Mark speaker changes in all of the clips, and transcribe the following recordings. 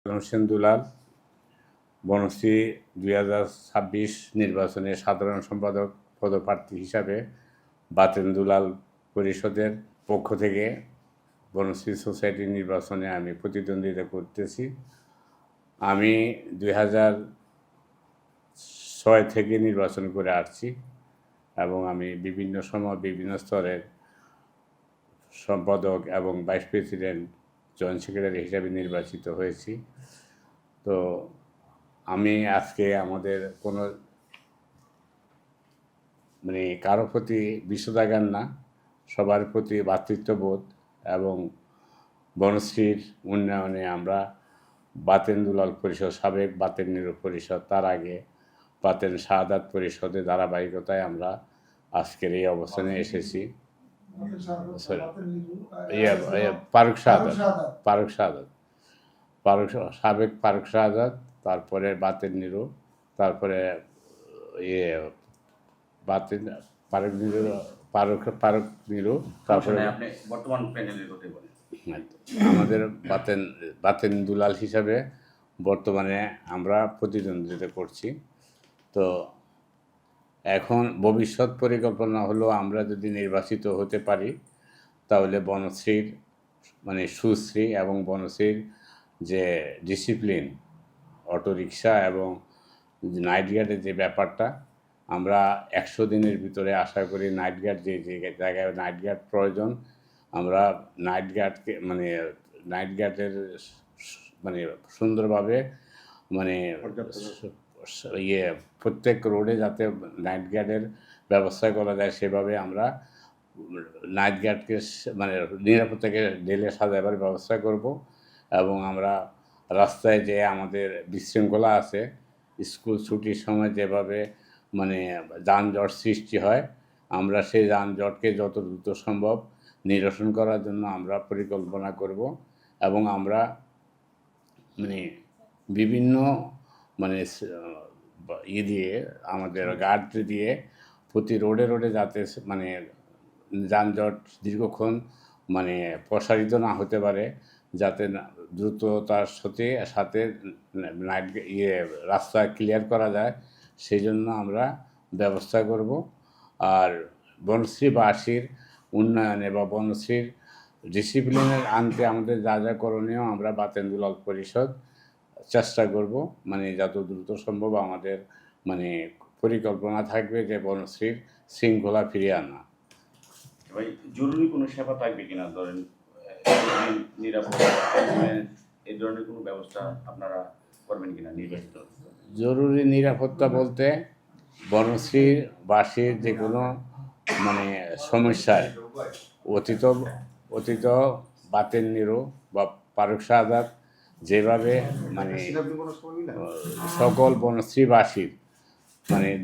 Speaker 1: হোসেন দুলাল বনশ্রী 2026 নির্বাচনে সাধারণ সম্পাদক পদপ্রার্থী হিসাবে বাতেন দুলাল পরিষদের পক্ষ থেকে বনশ্রী সোসাইটি নির্বাচনে আমি প্রতিদ্বন্দ্বিতা করতেছি। আমি 2006 থেকে নির্বাচন করে আসছি এবং আমি বিভিন্ন সময় বিভিন্ন স্তরের সম্পাদক এবং ভাইস প্রেসিডেন্ট জয়েন্ট সেক্রেটারি হিসাবে নির্বাচিত হয়েছি। তো আমি আজকে আমাদের কোনো কারো প্রতি বিষোদাগার না, সবার প্রতি ভ্রাতৃত্ববোধ এবং বনশ্রীর উন্নয়নে আমরা বাতেন দুলাল পরিষদ, সাবেক বাতেন নিরু পরিষদ, তার আগে বাতেন শাহাদাত পরিষদের ধারাবাহিকতায় আমরা আজকের এই অবস্থানে এসেছি। সাবেক ফারুক শাহাদাত, তারপরে বাতেন নিরু, তারপরে বাতেন ফারুক নিরু, তারপরে
Speaker 2: বর্তমান প্যানেলের কথা বলেন।
Speaker 1: আমাদের বাতেন দুলাল হিসাবে বর্তমানে আমরা প্রতিদ্বন্দ্বিতা করছি। তো এখন ভবিষ্যৎ পরিকল্পনা হলো আমরা যদি নির্বাচিত হতে পারি তাহলে বনশ্রীর সুশ্রী এবং বনশ্রীর যে ডিসিপ্লিন, অটোরিকশা এবং নাইট গার্ডের যে ব্যাপারটা, আমরা 100 দিনের ভিতরে আশা করি নাইট গার্ড যে জায়গায় নাইট গার্ড প্রয়োজন, আমরা নাইট গার্ডের সুন্দরভাবে প্রত্যেক রোডে যাতে নাইট গার্ডের ব্যবস্থা করা যায় সেভাবে আমরা নাইট গার্ডকে নিরাপত্তাকে ঢেলে সাজাবার ব্যবস্থা করব। এবং আমরা রাস্তায় যে আমাদের বিশৃঙ্খলা আছে, স্কুল ছুটির সময় যেভাবে যানজট সৃষ্টি হয়, আমরা সেই যানজটকে যত দ্রুত সম্ভব নিরসন করার জন্য আমরা পরিকল্পনা করব। এবং আমরা বিভিন্ন দিয়ে আমাদের গার্ড দিয়ে প্রতি রোডে রোডে যাতে যানজট দীর্ঘক্ষণ প্রসারিত না হতে পারে, যাতে দ্রুততার সাথে রাস্তা ক্লিয়ার করা যায়, সেই জন্য আমরা ব্যবস্থা করব। আর বনশ্রীবাসীর উন্নয়নে বা বনশ্রীর ডিসিপ্লিনের আনতে আমাদের যা যা করণীয় আমরা বাতেন দুলাল পরিষদ চেষ্টা করব। যত দ্রুত সম্ভব আমাদের পরিকল্পনা থাকবে যে বনশ্রীর শৃঙ্খলা ফিরিয়ে আনা।
Speaker 2: ভাই, জরুরি কোনো সেবা থাকবে কিনা, ধরেন নিরাপত্তা, এই ধরনের কোনো ব্যবস্থা আপনারা করবেন কিনা নির্বাচিত?
Speaker 1: জরুরি নিরাপত্তা বলতে বনশ্রীবাসীর যে কোনো সমস্যায় অতীত বাতেন নিরু বা ফারুক শাহাদাত যেভাবে সকল বনশ্রীবাসীর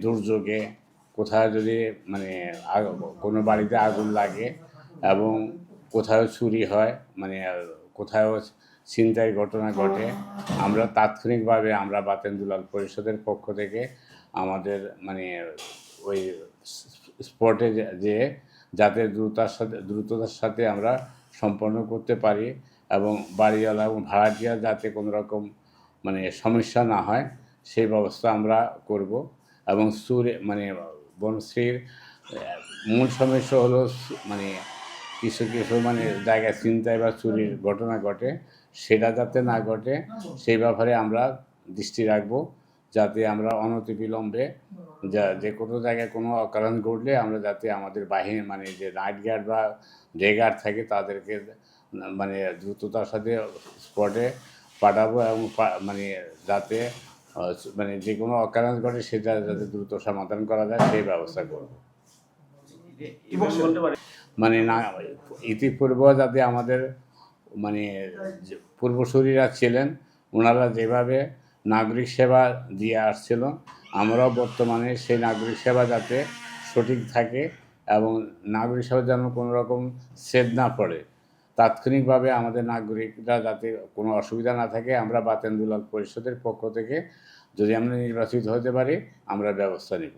Speaker 1: দুর্যোগে কোথাও যদি কোনো বাড়িতে আগুন লাগে এবং কোথাও চুরি হয়, কোথাও ছিনতাইয়ের ঘটনা ঘটে, আমরা তাৎক্ষণিকভাবে আমরা বাতেন দুলাল পরিষদের পক্ষ থেকে আমাদের ওই স্পটে যেয়ে যাতে দ্রুততার সাথে আমরা সম্পন্ন করতে পারি এবং বাড়িওয়ালা এবং ভাড়াটিয়া যাতে কোনো রকম সমস্যা না হয় সেই ব্যবস্থা আমরা করব। এবং বনশ্রীর মূল সমস্যা হলো কিছু জায়গায় ছিনতাই বা চুরির ঘটনা ঘটে, সেটা যাতে না ঘটে সেই ব্যাপারে আমরা দৃষ্টি রাখব, যাতে আমরা অনতিবিলম্বে যে কোনো জায়গায় কোনো অকারণ ঘটলে আমরা যাতে আমাদের বাহিনী যে নাইট গার্ড বা ডে গার্ড থাকে তাদেরকে দ্রুততার সাথে স্পটে পাঠাবো এবং যাতে যে কোনো অকারণ ঘটে সেটা যাতে দ্রুত সমাধান করা যায় সেই ব্যবস্থা করব। ইতিপূর্বে যাতে আমাদের পূর্বসূরীরা ছিলেন, ওনারা যেভাবে নাগরিক সেবা দিয়ে আসছিল, আমরাও বর্তমানে সেই নাগরিক সেবা যাতে সঠিক থাকে এবং নাগরিক সেবা যেন কোনো রকম ছেদ না পড়ে, তাৎক্ষণিকভাবে আমাদের নাগরিকরা যাতে কোনো অসুবিধা না থাকে, আমরা বাতেন দুলাল পরিষদের পক্ষ থেকে যদি আমরা নির্বাচিত হতে পারি আমরা ব্যবস্থা নেব।